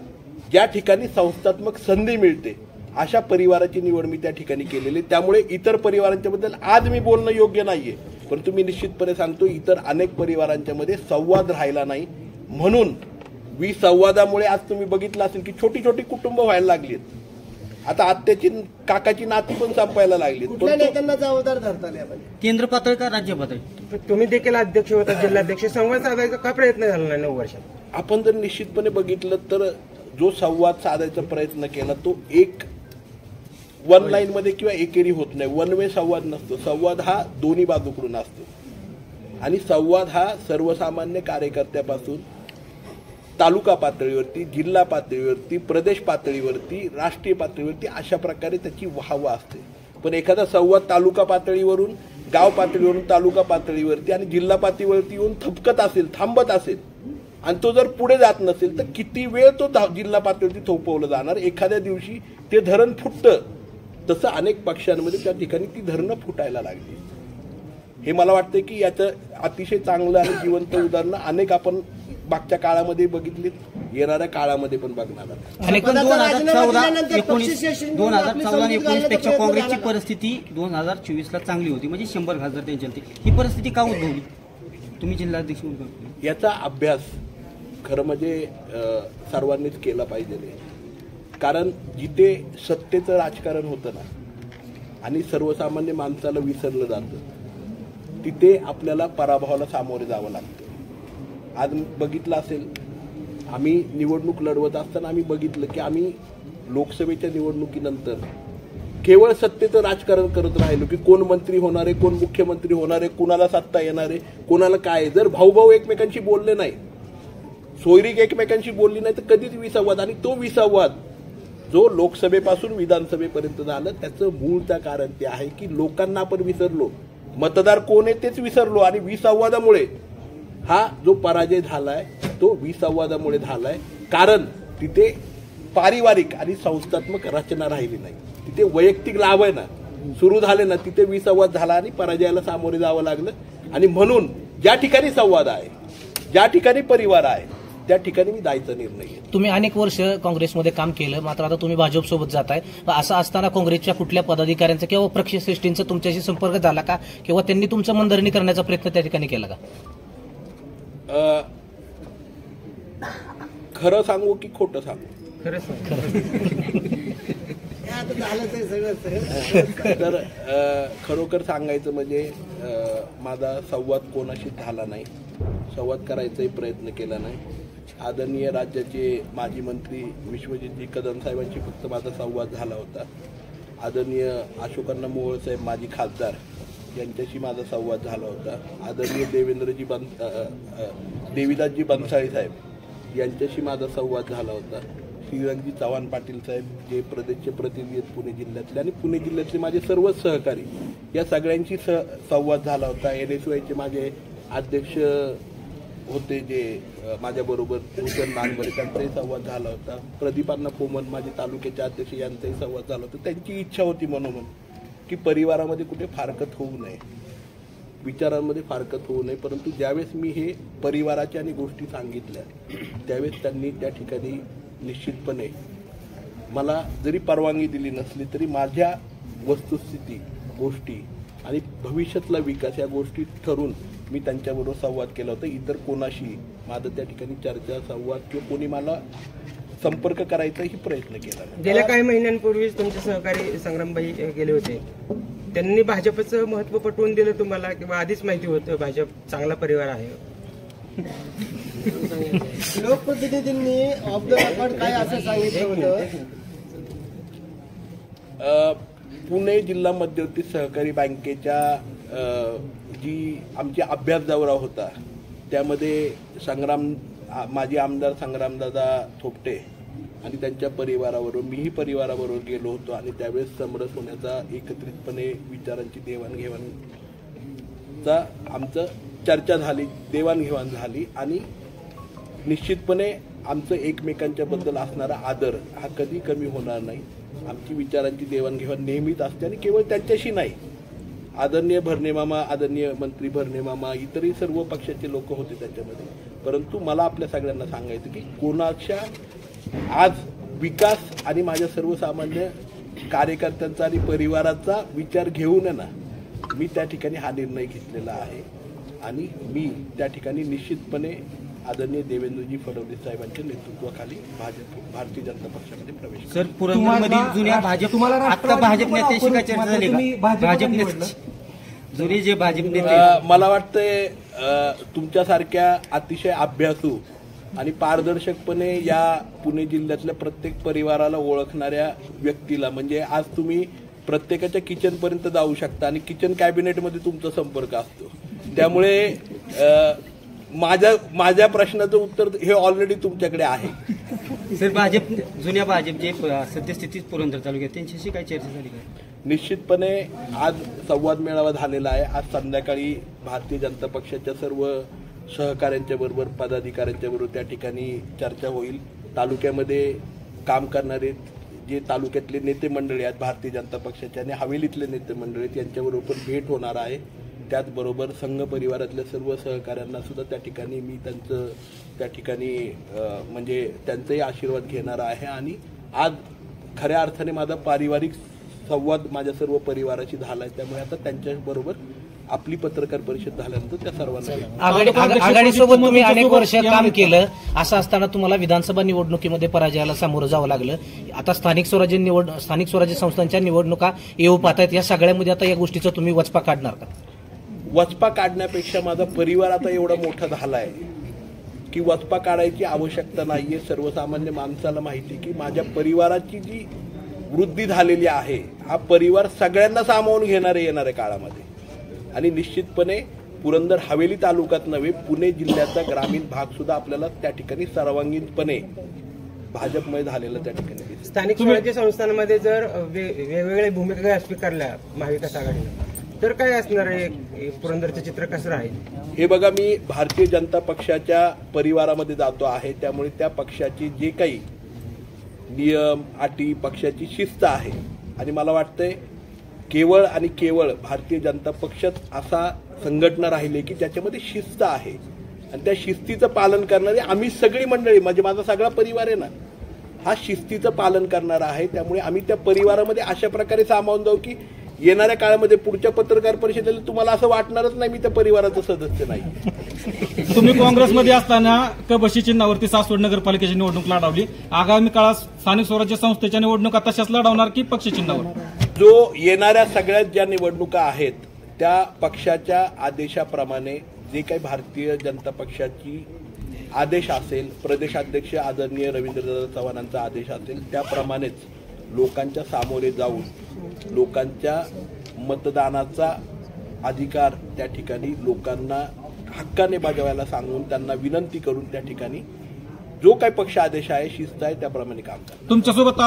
Speaker 1: ज्या ठिकाणी संस्थात्मक संधी मिळते अशा परिवाराची निवड मी त्या ठिकाणी केलेली. त्यामुळे इतर परिवारांच्या बद्दल आज मी बोलणं योग्य नाहीये, परंतु मी निश्चितपणे सांगतो इतर अनेक परिवारांच्या मध्ये संवाद राहिला नाही. म्हणून विसंवादामुळे आज तुम्ही बघितलं असेल की छोटी छोटी कुटुंब व्हायला लागलीत. आता आत्याची काकाची नाती पण संपायला लागलीत.
Speaker 2: कुठल्या नेत्यांना जबाबदार धरता आले आपण?
Speaker 8: केंद्र पातळी का राज्य पातळी?
Speaker 9: तुम्ही देखील अध्यक्ष होता, जिल्हाध्यक्ष, संवाद साधायचा का प्रयत्न झाला नाही 9 वर्षात?
Speaker 1: आपण जर निश्चितपणे बघितलं तर जो संवाद साधायचा प्रयत्न केला तो एक वन लाईन मध्ये किंवा एकेरी होत नाही. वन वे संवाद नसतो. संवाद हा दोन्ही बाजूकडून असतो आणि संवाद हा सर्वसामान्य कार्यकर्त्यापासून तालुका पातळीवरती, जिल्हा पातळीवरती, प्रदेश पातळीवरती, राष्ट्रीय पातळीवरती अशा प्रकारे त्याची वाहवा असते. पण एखादा संवाद तालुका पातळीवरून, गाव पातळीवरून तालुका पातळीवरती आणि जिल्हा पातळीवरती येऊन थपकत असेल, थांबत असेल आणि तो जर पुढे जात नसेल तर किती वेळ तो जिल्हा पातळीवरती थोपवलं जाणार. एखाद्या दिवशी ते धरण फुटतं. तसं अनेक पक्षांमध्ये त्या ठिकाणी ती धरणं फुटायला लागली. हे मला वाटतं की याचं अतिशय चांगलं आणि जिवंत उदाहरणं अनेक आपण मागच्या काळामध्ये बघितली, येणाऱ्या काळामध्ये पण बघणार.
Speaker 8: आणि 2014-19 पेक्षा काँग्रेसची परिस्थिती 2024ला चांगली होती, म्हणजे 100 खासदार त्यांच्या. ही परिस्थिती का उद्भवली? तुम्ही जिल्हाध्यक्ष म्हणून
Speaker 1: याचा अभ्यास खरं म्हणजे सर्वांनीच केला पाहिजे. कारण जिथे सत्तेचं राजकारण होतं ना आणि सर्वसामान्य माणसाला विसरलं जातं तिथे आपल्याला पराभवाला सामोरे जावं लागतं. आज बघितलं असेल, आम्ही निवडणूक लढवत असताना आम्ही बघितलं की आम्ही लोकसभेच्या निवडणुकीनंतर केवळ सत्तेचं राजकारण करत राहिलो की कोण मंत्री होणार आहे, कोण मुख्यमंत्री होणार आहे, कुणाला सत्ता येणार आहे, कोणाला काय. जर भाऊभाऊ एकमेकांशी बोलले नाही, सोयरीक एकमेकांशी बोलली नाही तर कधीच विसंवाद. आणि तो विसंवाद जो लोकसभेपासून विधानसभेपर्यंत झालं त्याचं मूळचं कारण ते आहे की लोकांना आपण विसरलो, मतदार कोण आहे तेच विसरलो. आणि विसंवादामुळे हा जो पराजय झालाय तो विसंवादामुळे झालाय. कारण तिथे पारिवारिक आणि संस्थात्मक रचना राहिली नाही. तिथे वैयक्तिक लाभ आहे ना सुरू झाले ना, तिथे विसंवाद झाला आणि पराजयाला सामोरे जावं लागलं. आणि म्हणून ज्या ठिकाणी संवाद आहे, ज्या ठिकाणी परिवार आहे, त्या ठिकाणी मी जायचा निर्णय घेतला.
Speaker 10: तुम्ही अनेक वर्ष काँग्रेसमध्ये काम केलं, मात्र आता तुम्ही भाजपसोबत जाताय. असं असताना काँग्रेसच्या कुठल्या पदाधिकाऱ्यांचा किंवा पक्षश्रेष्ठींचा तुमच्याशी संपर्क झाला का, किंवा त्यांनी तुमचं मनधरणी करण्याचा प्रयत्न त्या ठिकाणी केला का?
Speaker 1: खरं सांगू की खोटं सांगू?
Speaker 3: खरं
Speaker 1: तर खरोखर सांगायचं म्हणजे माझा संवाद कोणाशी झाला नाही, संवाद करायचाही प्रयत्न केला नाही. आदरणीय राज्याचे माजी मंत्री विश्वजितजी कदम साहेबांशी फक्त माझा संवाद झाला होता. आदरणीय अशोकअण्णा मोहोळ साहेब माजी खासदार यांच्याशी माझा संवाद झाला होता. आदरणीय देवीदासजी बनसाळे साहेब यांच्याशी माझा संवाद झाला होता. श्रीरंगजी चव्हाण पाटील साहेब जे प्रदेशचे प्रतिनिधी आहेत पुणे जिल्ह्यातले, आणि पुणे जिल्ह्यातले माझे सर्वच सहकारी, या सगळ्यांशी संवाद झाला होता. NSYचे माझे अध्यक्ष होते जे माझ्याबरोबर भूषण नागवरे, त्यांचाही संवाद झाला होता. प्रदीपांना पोमन माझे तालुक्याचे अध्यक्ष यांचाही संवाद झाला होता. त्यांची इच्छा होती मनोमन की परिवारामध्ये कुठे फारकत होऊ नये, विचारांमध्ये फारकत होऊ नये. परंतु ज्यावेळेस मी हे परिवाराच्या आणि गोष्टी सांगितल्या त्यावेळेस त्यांनी त्या ठिकाणी निश्चितपणे मला जरी परवानगी दिली नसली तरी माझ्या वस्तुस्थिती, गोष्टी आणि भविष्यातला विकास या गोष्टी ठरून मी त्यांच्याबरोबर संवाद केला होता. इतर कोणाशी माझं त्या ठिकाणी चर्चा, संवाद किंवा कोणी मला संपर्क करायचाही प्रयत्न केला नाही.
Speaker 9: गेल्या काही महिन्यांपूर्वीच तुमचे सहकारी संग्रामभाई गेले होते, त्यांनी भाजपचं महत्व पटवून दिलं तुम्हाला, किंवा आधीच माहिती होतं भाजप चांगला परिवार आहे?
Speaker 2: लोकप्रतिनिधींनी ऑफ द रेकॉर्ड काय असं सांगितलं होतं?
Speaker 1: पुणे जिल्हा मध्यवर्ती सहकारी बँकेच्या जी आमची अभ्यास दौरा होता त्यामध्ये माजी आमदार संग्रामदादा थोपटे आणि त्यांच्या परिवाराबरोबर, मीही परिवाराबरोबर गेलो होतो. आणि त्यावेळेस समरस होण्याचा, एकत्रितपणे विचारांची देवाणघेवाणचा आमचं चर्चा झाली, देवाणघेवाण झाली. आणि निश्चितपणे आमचं एकमेकांच्या बद्दल असणारा आदर हा कधी कमी होणार नाही. आमची विचारांची देवाणघेवाण नेहमीच असते, आणि केवळ त्यांच्याशी नाही, आदरणीय भरणेमामा, आदरणीय मंत्री भरणेमामा, इतरही सर्व पक्षाचे लोक होते त्याच्यामध्ये. परंतु मला आपल्या सगळ्यांना सांगायचं की कोणाच्या आज विकास आणि माझ्या सर्वसामान्य कार्यकर्त्यांचा आणि परिवाराचा विचार घेऊन ना मी त्या ठिकाणी हा निर्णय घेतलेला आहे. आणि मी त्या ठिकाणी निश्चितपणे आदरणीय देवेंद्रजी फडणवीस साहेबांच्या नेतृत्वाखाली भारतीय जनता पक्षामध्ये प्रवेश.
Speaker 8: सर, पुरंदरमध्ये जुन्या भाजप नेत्याशी काय चर्चा झाली का? भाजप जुने जे भाजप नेते,
Speaker 1: मला वाटतंय तुमच्यासारख्या अतिशय अभ्यासू आणि पारदर्शकपणे या पुणे जिल्ह्यातल्या प्रत्येक परिवाराला ओळखणाऱ्या व्यक्तीला, म्हणजे आज तुम्ही प्रत्येकाच्या किचनपर्यंत जाऊ शकता आणि किचन कॅबिनेटमध्ये तुमचा संपर्क असतो. त्यामुळे माझ्या प्रश्नाचं उत्तर हे ऑलरेडी तुमच्याकडे आहे.
Speaker 8: सर, जुन्या भाजप जे सद्यस्थितीत पुरंदर तालुक्यात त्यांच्याशी काय चर्चा झाली का?
Speaker 1: निश्चितपणे आज संवाद मेळावा झालेला आहे. आज संध्याकाळी भारतीय जनता पक्षाच्या सर्व सहकाऱ्यांच्या बरोबर, पदाधिकाऱ्यांच्या बरोबर त्या ठिकाणी चर्चा होईल. तालुक्यामध्ये काम करणारे जे तालुक्यातले नेते मंडळी आहेत भारतीय जनता पक्षाचे आणि हवेलीतले नेते मंडळी आहेत यांच्याबरोबर पण भेट होणार आहे. त्याचबरोबर संघ परिवारातल्या सर्व सहकाऱ्यांना सुद्धा त्या ठिकाणी मी त्यांचं त्या ठिकाणी म्हणजे त्यांचाही आशीर्वाद घेणार आहे. आणि आज खऱ्या अर्थाने माझा पारिवारिक संवाद माझ्या सर्व परिवाराशी झाला आहे. त्यामुळे आता त्यांच्याबरोबर आपली पत्रकार परिषद झाल्यानंतर त्या सर्वांना
Speaker 10: आघाडीसोबत तुम्ही अनेक वर्ष काम केलं, असं असताना तुम्हाला विधानसभा निवडणुकीमध्ये पराजयाला सामोरं जावं लागलं. आता स्थानिक स्वराज्य संस्थांच्या निवडणुका येऊ पाहतायत. या सगळ्यामध्ये आता या गोष्टीचा तुम्ही वचपा काढणार का?
Speaker 1: वचपा काढण्यापेक्षा माझा परिवार आता एवढा मोठा झाला आहे की वचपा काढायची आवश्यकता नाहीये. सर्वसामान्य माणसाला माहिती की माझ्या परिवाराची जी वृद्धी झालेली आहे, हा परिवार सगळ्यांना सामावून घेणारे येणाऱ्या काळामध्ये. आणि निश्चितपणे पुरंदर हवेली तालुक्यात नव्हे, पुणे जिल्ह्याचा ग्रामीण भाग सुद्धा आपल्याला त्या ठिकाणी सर्वांगीणपणे भाजपमय झालेला त्या ठिकाणी.
Speaker 9: स्थानिक स्वराज्य संस्थांमध्ये जर वेगवेगळ्या भूमिका स्वीकारल्या महाविकास आघाडीने तर काय असणार आहे? पुरंदरचं चित्र कसं राहील?
Speaker 1: हे बघा, मी भारतीय जनता पक्षाच्या परिवारामध्ये जातो आहे, त्यामुळे त्या पक्षाची जे काही नियम अटी पक्षाची शिस्त आहे आणि मला वाटतंय केवळ आणि केवळ भारतीय जनता पक्षच असा संघटना राहिली की ज्याच्यामध्ये शिस्त आहे आणि त्या शिस्तीचं पालन करणारी आम्ही सगळी मंडळी म्हणजे माझा सगळा परिवार आहे ना हा शिस्तीचं पालन करणारा आहे. त्यामुळे आम्ही त्या परिवारामध्ये अशा प्रकारे सामावून जाऊ की येणाऱ्या काळामध्ये पुढच्या पत्रकार परिषदेला तुम्हाला असं वाटणारच नाही मी त्या परिवाराचं सदस्य नाही.
Speaker 11: तुम्ही काँग्रेसमध्ये असताना कबशी चिन्हावरती सासवड नगरपालिकेची निवडणूक लढवली. आगामी काळात स्थानिक स्वराज्य संस्थेच्या निवडणुका तशाच लढवणार की पक्ष चिन्हावर?
Speaker 1: जो येणाऱ्या सगळ्यात ज्या निवडणुका आहेत त्या पक्षाच्या आदेशाप्रमाणे जे काही भारतीय जनता पक्षाची आदेश असेल प्रदेशाध्यक्ष आदरणीय रवींद्रदादा चव्हाणांचा आदेश असेल त्याप्रमाणेच लोकांच्या सामोरे जाऊन लोकांच्या मतदानाचा अधिकार त्या ठिकाणी लोकांना हक्काने बजावायला सांगून त्यांना विनंती करून त्या ठिकाणी जो काही पक्ष आदेश आहे शिस्त आहे त्याप्रमाणे काम करा.
Speaker 11: तुमच्यासोबत